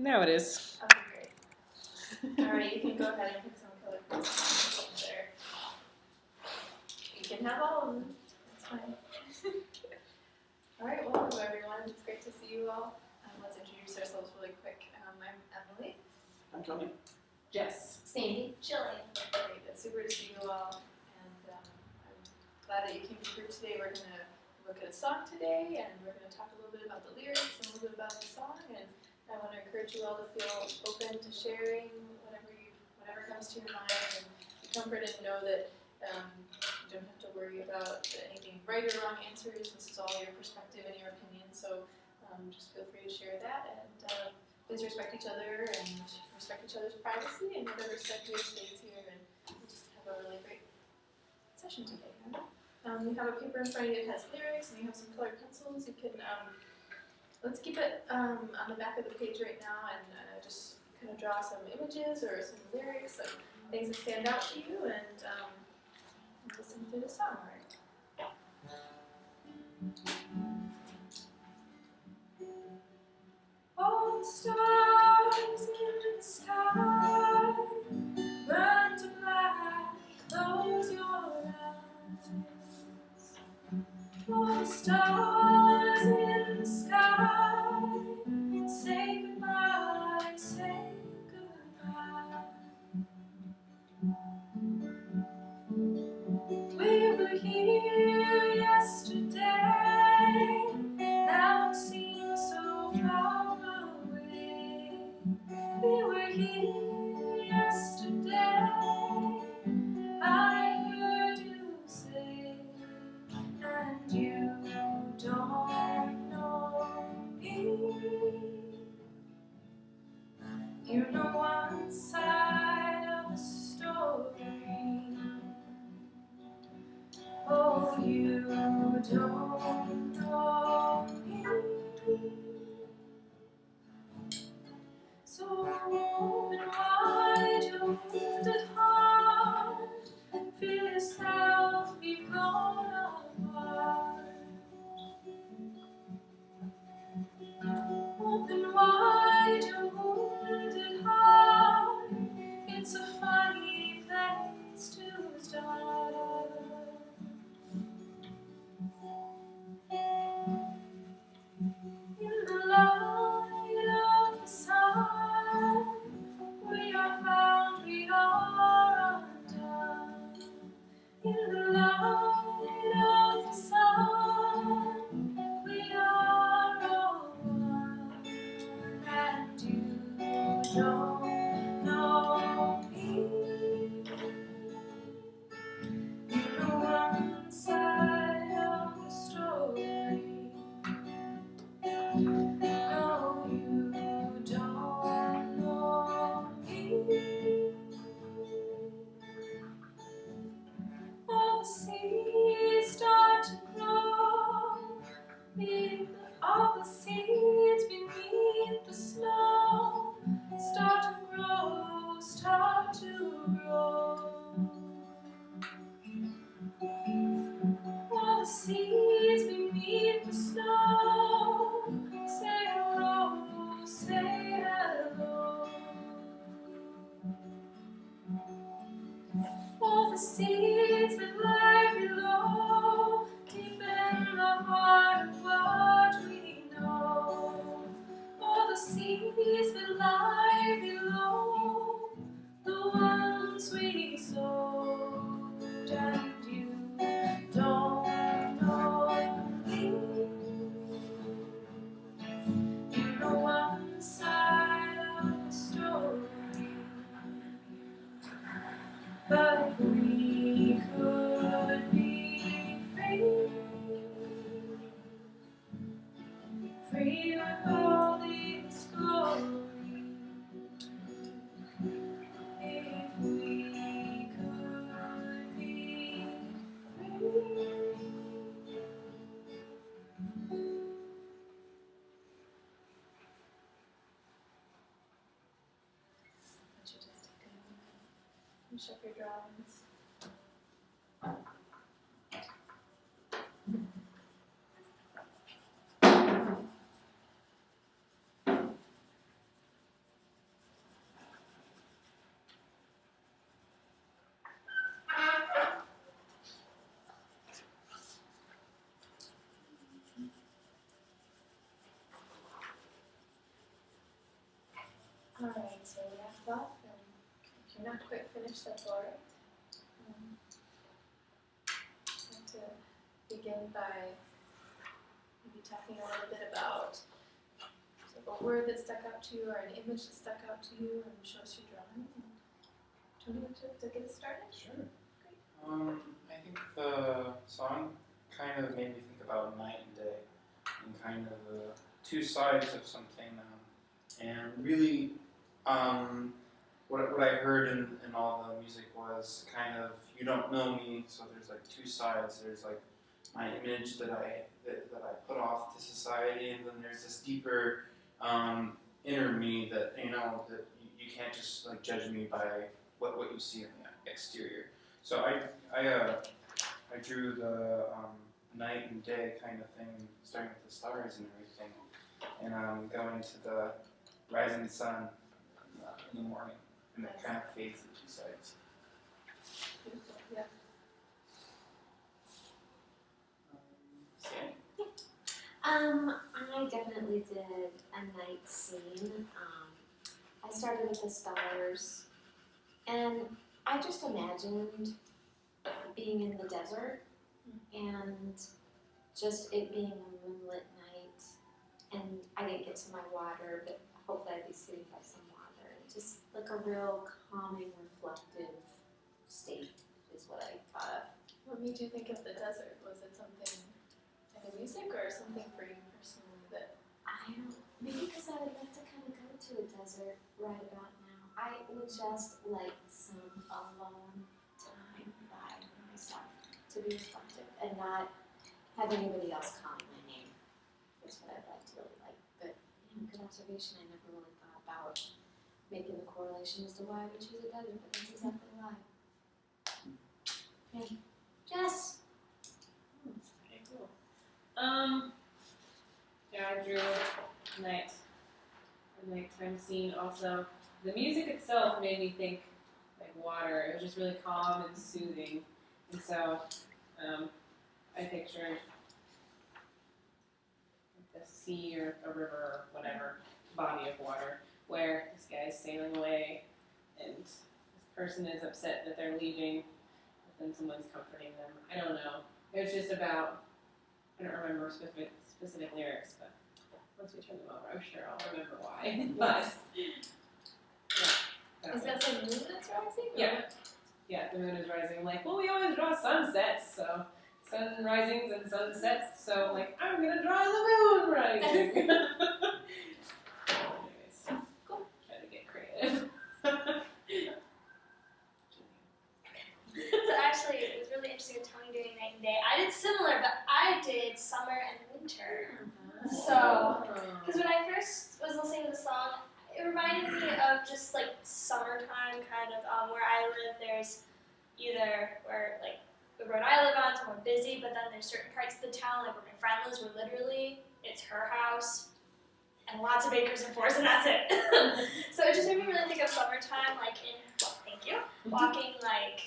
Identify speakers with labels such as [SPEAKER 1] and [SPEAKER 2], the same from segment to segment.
[SPEAKER 1] Now it is.
[SPEAKER 2] Okay, great. Alright, you can go ahead and pick some color pencils there. You can have all of them. That's fine. Alright, welcome everyone. It's great to see you all. Let's introduce ourselves really quick. I'm Emily.
[SPEAKER 3] I'm Tony.
[SPEAKER 1] Jess.
[SPEAKER 4] Sandy. Jillian.
[SPEAKER 2] Great, it's super to see you all. And I'm glad that you came to group today. We're going to look at a song today, and we're going to talk a little bit about the lyrics and a little bit about the song. And I want to encourage you all to feel open to sharing whatever comes to your mind, and be comforted and know that you don't have to worry about anything right or wrong answers. This is all your perspective and your opinion, so just feel free to share that, and please respect each other and respect each other's privacy, and whatever stuff here stays here, and we'll just have a really great session today. You have a paper in front of you that has lyrics, and you have some colored pencils. You can, let's keep it on the back of the page right now, and just kind of draw some images or some lyrics, some things that stand out to you, and listen to the song, right? All the stars in the sky burn to black, close your eyes. All the stars in the sky say goodbye, say goodbye. We were here yesterday, now it seems so far away. We were here yesterday, I heard you say, and you don't know me. You know one side of the story. Oh, you don't know me. So open wide your wounded heart, feel yourself be blown apart. Open wide your wounded heart, it's a funny place to start. In the light of the sun, we are found, we are undone. In the light of the sun, we are all one, and you don't know me. You know one side of the story. No, you don't know me. All the seeds start to grow, all the seeds beneath the snow start to grow, start to grow. All the seeds beneath the snow say hello, say hello. All the seeds that lie below, deep in the heart of what we know. All the seeds that lie below, the ones we sowed, and you don't know me. You know one side of the story. But if we could be free, free with all its glory. If we could be free. Why don't you just take a moment and finish up your drawings? Alright, so wrap up, and if you're not quite finished, that's alright. I'd like to begin by maybe talking a little bit about a word that stuck out to you or an image that stuck out to you and show us your drawing. Tony, want to get us started?
[SPEAKER 1] Sure. I think the song kind of made me think about night and day and kind of two sides of something. And really, what I heard in all the music was kind of, you don't know me, so there's like two sides. There's like my image that I put off to society, and then there's this deeper inner me that that you can't just like judge me by what you see on the exterior. So I drew the night and day kind of thing, starting with the stars and everything, and going to the rising sun in the morning, and it kind of fades the two sides.
[SPEAKER 2] Beautiful, yeah.
[SPEAKER 3] I definitely did a night scene. I started with the stars, and I just imagined being in the desert and just it being a moonlit night, and I didn't get to my water, but hopefully I'd be sitting by some water. Just like a real calming, reflective state is what I thought of.
[SPEAKER 2] What made you think of the desert? Was it something in the music or something for you personally that?
[SPEAKER 3] Maybe because I would like to kind of go to a desert right about now. I would just like some alone time by myself to be reflective and not have anybody else call my name. That's what I'd like to really like. But good observation. I never really thought about making the correlation as to why I would choose a desert, but that's exactly why. Okay. Jess.
[SPEAKER 4] Okay, cool. Yeah, I drew a nighttime scene also. The music itself made me think like water. It was just really calm and soothing. And so I pictured the sea or a river or whatever body of water where this guy's sailing away and this person is upset that they're leaving, but then someone's comforting them. I don't know. It was just about, I don't remember specific lyrics, but once we turn them over, I'm sure I'll remember why. But yeah,
[SPEAKER 2] Is that the moon that's rising?
[SPEAKER 4] Yeah, the moon is rising. I'm like, well, we always draw sunsets, so sunrisings and sunsets. So I'm like, I'm gonna draw the moon rising. Anyways,
[SPEAKER 2] Cool.
[SPEAKER 4] Try to get creative.
[SPEAKER 5] So actually, it was really interesting with Tony doing night and day. I did similar, but I did summer and winter. So, because when I first was listening to the song, it reminded me of just like summertime kind of where I live. There's either where like the road I live on is more busy, but then there's certain parts of the town like where my friend lives where literally it's her house and lots of acres and forests and that's it. So it just made me really think of summertime, like walking like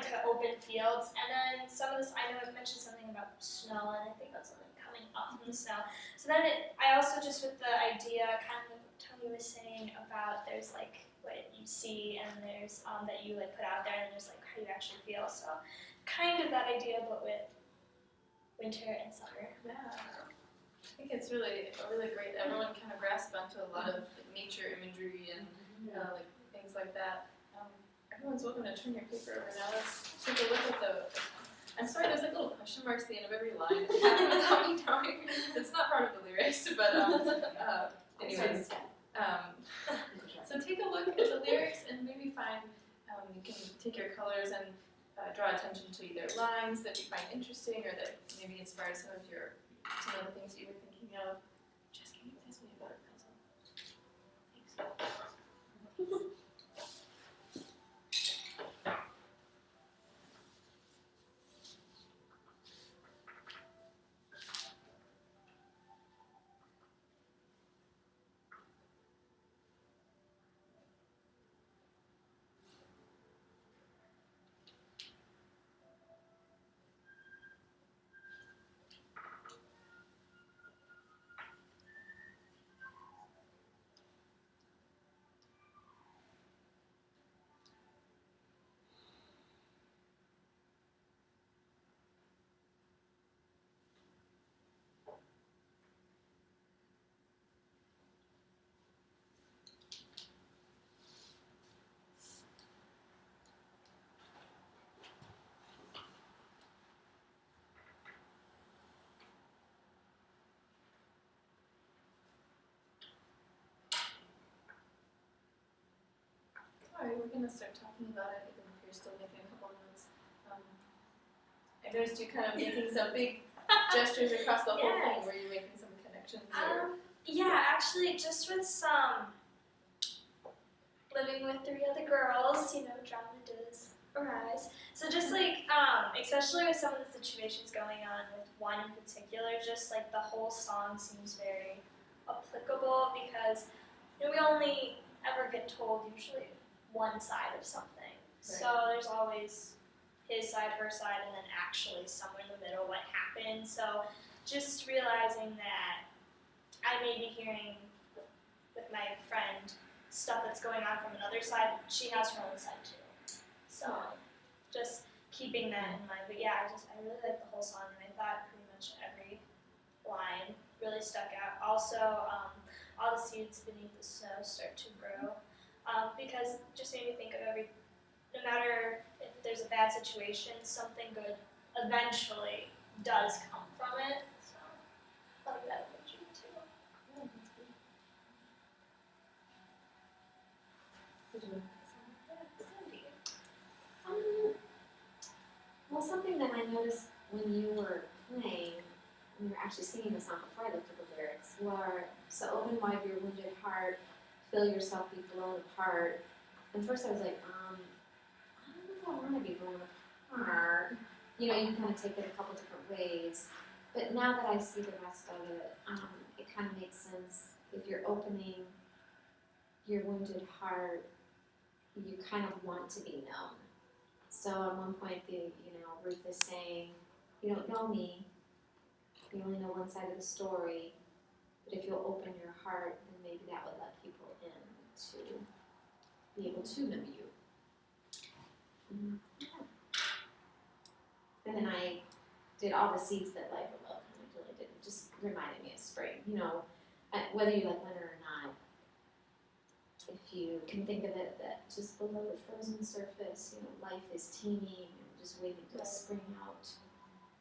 [SPEAKER 5] to open fields, and then some of this, I know I've mentioned something about snow, and I think that's something coming up from the snow. So then I also just with the idea, kind of what Tony was saying about there's like what you see, and there's that you like put out there, and there's like how you actually feel. So kind of that idea, but with winter and summer.
[SPEAKER 2] Yeah. I think it's really great. Everyone kind of grasped onto a lot of nature imagery and like things like that. Everyone's welcome to turn your paper over now. Let's take a look at the. I'm sorry, there's like little question marks at the end of every line. Without me knowing. It's not part of the lyrics, but anyways. So take a look at the lyrics and maybe find. You can take your colors and draw attention to either lines that you find interesting or that maybe inspired some of the things you were thinking of. Jess, can you pass me a better pencil? Thanks. we're gonna start talking about it, even if you're still making a couple notes. I noticed you kind of making some big gestures across the whole thing.
[SPEAKER 5] Yes.
[SPEAKER 2] Were you making some connections? Or?
[SPEAKER 5] Yeah, actually, just with some living with 3 other girls, drama does arise. So just like, especially with some of the situations going on with one in particular, just like the whole song seems very applicable because we only ever get told usually one side of something. So there's always his side, her side, and then actually somewhere in the middle what happened. So just realizing that I may be hearing with my friend stuff that's going on from another side, she has her own side too. So just keeping that in mind. But yeah, I really like the whole song, and I thought pretty much every line really stuck out. Also, all the seeds beneath the snow start to grow, because it just made me think of no matter if there's a bad situation, something good eventually does come from it. So I like that imagery too.
[SPEAKER 2] Yeah, that's good. Did you?
[SPEAKER 5] Cindy.
[SPEAKER 3] Well, something that I noticed when you were playing, when you were actually singing the song before I looked at the lyrics, were so open wide your wounded heart, feel yourself be blown apart. And first I was like, I don't know if I want to be blown apart. You kind of take it a couple different ways. But now that I see the rest of it, it kind of makes sense. If you're opening your wounded heart, you kind of want to be known. So at one point, Ruth is saying, you don't know me, you only know one side of the story, but if you'll open your heart, then maybe that would let people in to be able to know you. Yeah. And then I did all the seeds that life would love, and I really did. It just reminded me of spring. Whether you like winter or not, if you can think of it that just below the frozen surface, life is teeming and just waiting to spring out.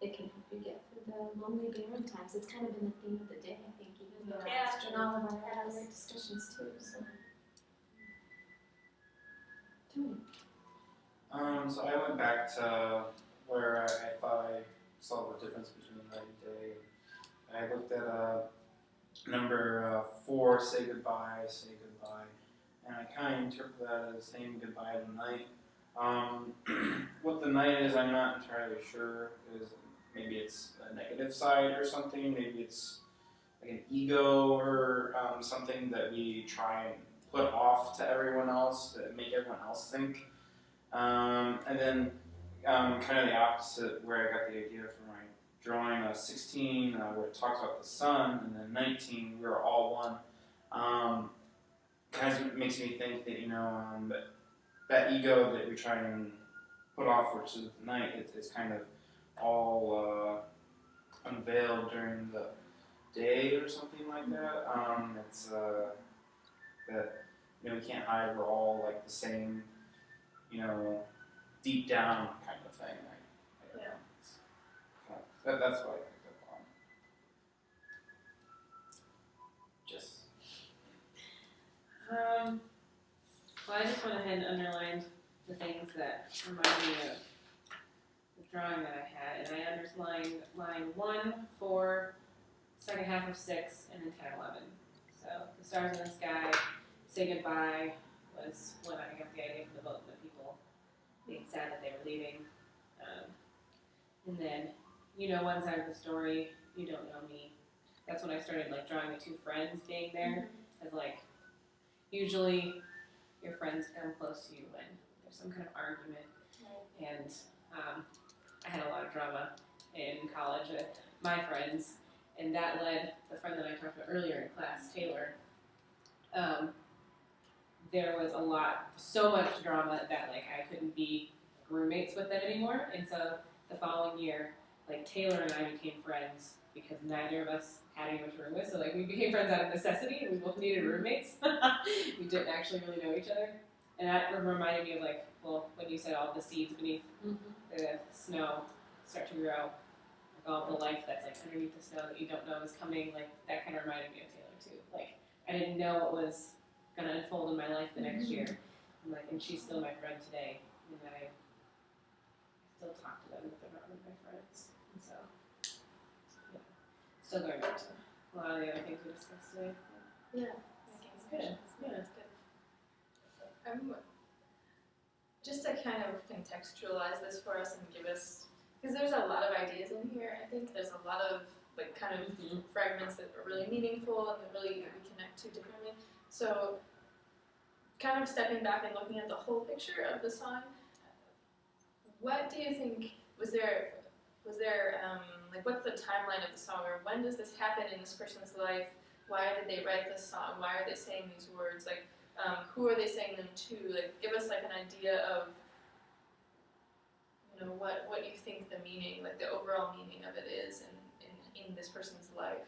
[SPEAKER 3] It can help you get through the lonely, barren times. It's kind of been the theme of the day, I think, even though in all of our other discussions too. So,
[SPEAKER 1] So I went back to where I thought I saw the difference between night and day. I looked at number 4, say goodbye, and I kind of interpret that as saying goodbye to night. What the night is, I'm not entirely sure. Maybe it's a negative side or something. Maybe it's like an ego or something that we try and put off to everyone else, that make everyone else think. And then kind of the opposite, where I got the idea for my drawing, 16, where it talks about the sun, and then 19, we're all one. Kind of makes me think that, that ego that we try and put off, which is the night, it's kind of all unveiled during the day or something like that. It's that we can't hide. We're all like the same, deep down kind of thing. That's what I picked up on. Just.
[SPEAKER 4] Well, I just went ahead and underlined the things that reminded me of the drawing that I had, and I underlined line 1, 4, second half of 6, and then 10, 11. So the stars in the sky, say goodbye was when I got the idea for the book, the people being sad that they were leaving. And then, one side of the story, you don't know me. That's when I started drawing the 2 friends being there, as usually your friends come close to you when there's some kind of argument. And I had a lot of drama in college with my friends, and that led the friend that I talked about earlier in class, Taylor. There was so much drama that I couldn't be roommates with them anymore. And so the following year, Taylor and I became friends because neither of us had anyone to room with. So we became friends out of necessity, and we both needed roommates. We didn't actually really know each other. And that reminded me of when you said all the seeds beneath the snow start to grow, all the life that's underneath the snow that you don't know is coming, that kind of reminded me of Taylor too. I didn't know what was going to unfold in my life the next year. and she's still my friend today, and I still talk to them if they're not one of my friends. And so, yeah, still going back to a lot of the other things we discussed today.
[SPEAKER 2] Yeah.
[SPEAKER 4] It's good. Yeah.
[SPEAKER 2] That's good. Just to kind of contextualize this for us and give us, because there's a lot of ideas in here. I think there's a lot of like kind of fragments that are really meaningful and that really we connect to differently. So, kind of stepping back and looking at the whole picture of the song, what do you think was there like what's the timeline of the song, or when does this happen in this person's life? Why did they write this song? Why are they saying these words? Like, who are they saying them to? Like, give us like an idea of, you know, what you think the meaning, like the overall meaning of it is in this person's life.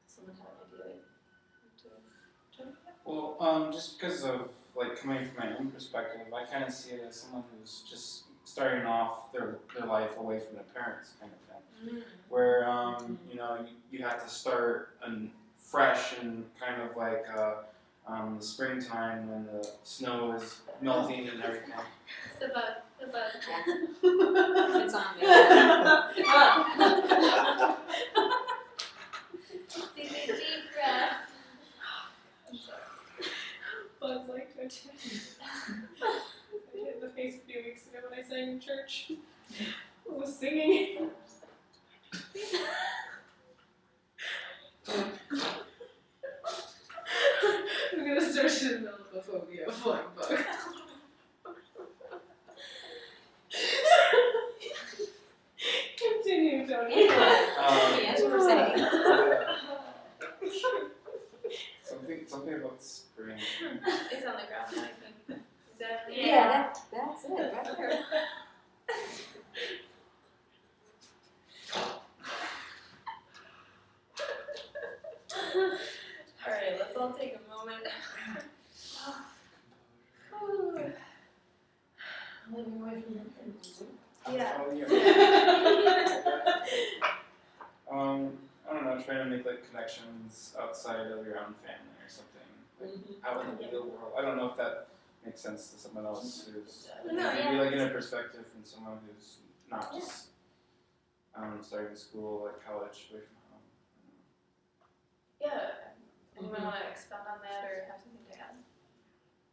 [SPEAKER 2] Someone have an idea?
[SPEAKER 1] Well, just because of like coming from my own perspective, I kind of see it as someone who's just starting off their life away from their parents, kind of thing. Where you know you have to start fresh and kind of like the springtime when the snow is melting and everything.
[SPEAKER 2] It's the bug. The bug.
[SPEAKER 3] Yeah. It's on there.
[SPEAKER 5] Take a deep breath.
[SPEAKER 4] Buzz like to attend. I hit the face a few weeks ago when I sang in church. I was singing. I'm gonna search in melanophobia flying bug. Continue, Tony.
[SPEAKER 3] As you were saying.
[SPEAKER 1] Something about spring.
[SPEAKER 2] It's on the ground, I think. Is that
[SPEAKER 3] Yeah, that's it, right there.
[SPEAKER 2] Alright, let's all take a moment.
[SPEAKER 3] Living away from your parents.
[SPEAKER 2] Yeah.
[SPEAKER 1] Oh, yeah. I don't know, trying to make like connections outside of your own family or something. Like, out in the real world. I don't know if that makes sense to someone else who's
[SPEAKER 5] No,
[SPEAKER 1] maybe
[SPEAKER 5] yeah.
[SPEAKER 1] like in a perspective from someone who's not just starting school, like college, away from home.
[SPEAKER 2] Yeah. Anyone want to expound on that or have something to add?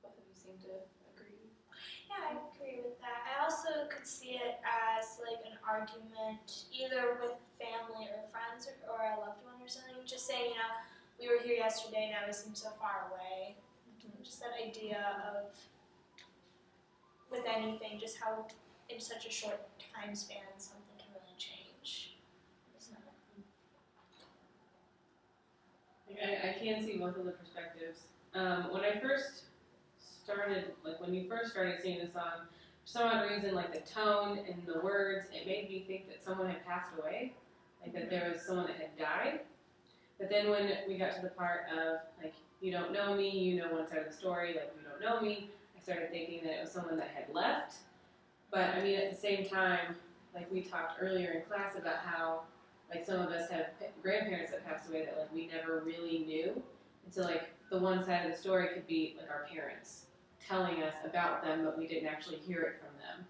[SPEAKER 2] Both of you seem to agree.
[SPEAKER 5] Yeah, I agree with that. I also could see it as like an argument either with family or friends or a loved one or something. Just saying, you know, we were here yesterday, now we seem so far away. Just that idea of, with anything, just how in such a short time span something can really change.
[SPEAKER 4] I can see both of the perspectives. When I first started, like when you first started singing the song, for some odd reason, like the tone and the words, it made me think that someone had passed away, like that there was someone that had died. But then when we got to the part of like, you don't know me, you know one side of the story, like you don't know me, I started thinking that it was someone that had left. But I mean, at the same time, like we talked earlier in class about how like some of us have grandparents that passed away that like we never really knew. And so like the one side of the story could be like our parents telling us about them, but we didn't actually hear it from them.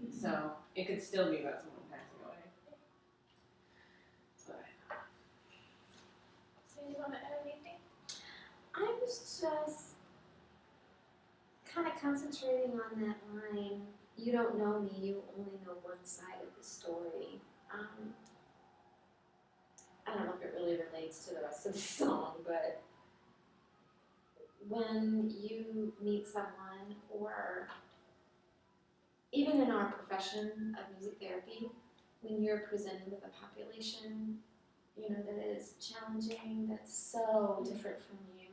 [SPEAKER 4] So it could still be about someone passing away. So
[SPEAKER 5] So you want to add anything?
[SPEAKER 3] I was just kind of concentrating on that line, you don't know me, you only know one side of the story. I don't know if it really relates to the rest of the song, but when you meet someone, or even in our profession of music therapy, when you're presented with a population, you know, that is challenging, that's so different from you,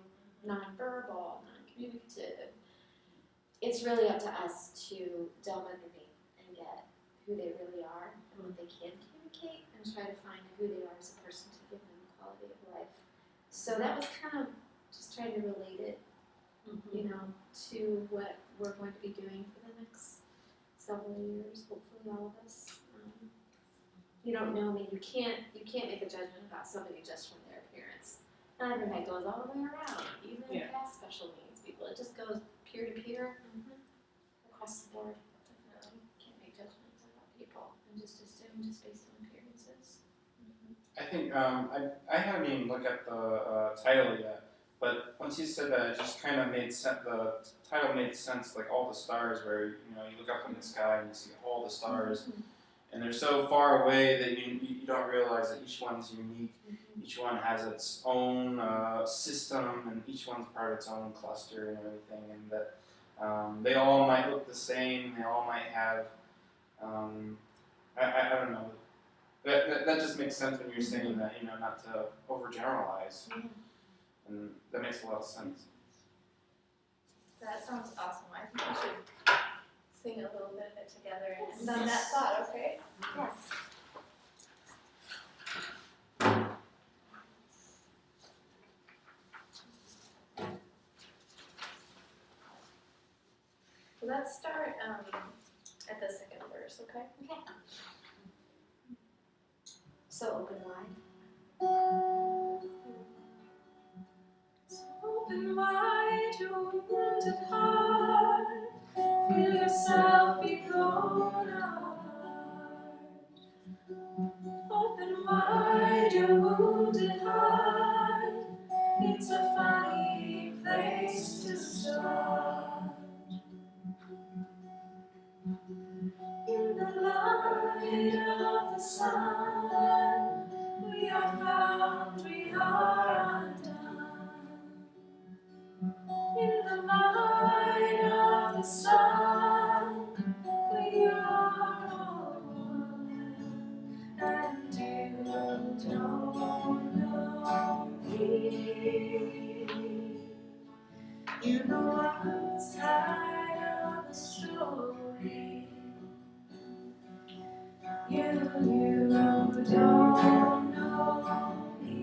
[SPEAKER 3] non-verbal, non-communicative, it's really up to us to delve underneath and get who they really are and what they can communicate, and try to find who they are as a person to give them quality of life. So that was kind of just trying to relate it, you know, to what we're going to be doing for the next several years, hopefully all of us. you don't know me, you can't make a judgment about somebody just from their appearance. Not even that goes all the way around, even
[SPEAKER 4] Yeah.
[SPEAKER 3] past special needs people. It just goes peer to peer across the board. Definitely can't make judgments about people and just assume just based on appearances.
[SPEAKER 1] I think I haven't even looked at the title yet, but once you said that, it just kind of made sense. The title made sense, like all the stars, where you look up in the sky and you see all the stars, and they're so far away that you don't realize that each one's unique. Each one has its own system, and each one's part of its own cluster and everything, and that they all might look the same. They all might have I don't know. That just makes sense when you're saying that, not to overgeneralize. And that makes a lot of sense.
[SPEAKER 2] That sounds awesome. I think we should sing a little bit of it together and end on that thought, okay?
[SPEAKER 3] Yes.
[SPEAKER 2] Well, let's start at the second verse, okay?
[SPEAKER 3] Okay. So open wide.
[SPEAKER 2] So open wide your wounded heart, feel yourself be blown apart. Open wide your wounded heart, it's a funny place to start. In the light of the sun, we are found, we are undone. In the light of the sun, we are all one, and you don't know me. You know one side of the story. You don't know me.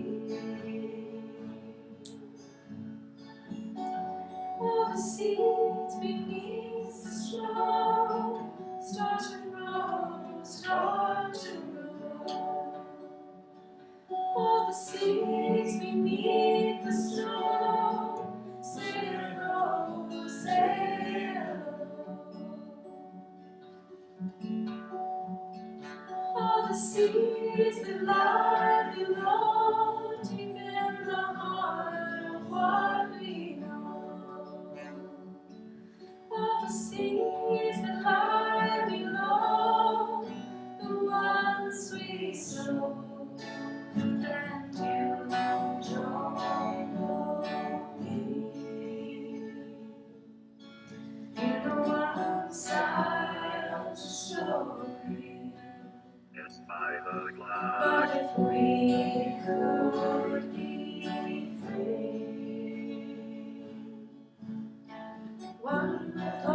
[SPEAKER 2] All the seeds beneath the snow start to grow, start to grow. All the seeds beneath the snow say hello, say hello. All the seeds that lie below, deep in the heart of what we know. All the seeds that lie below, the ones we sow. And you don't know me. You know one side of the story. But if we could be free, wonderful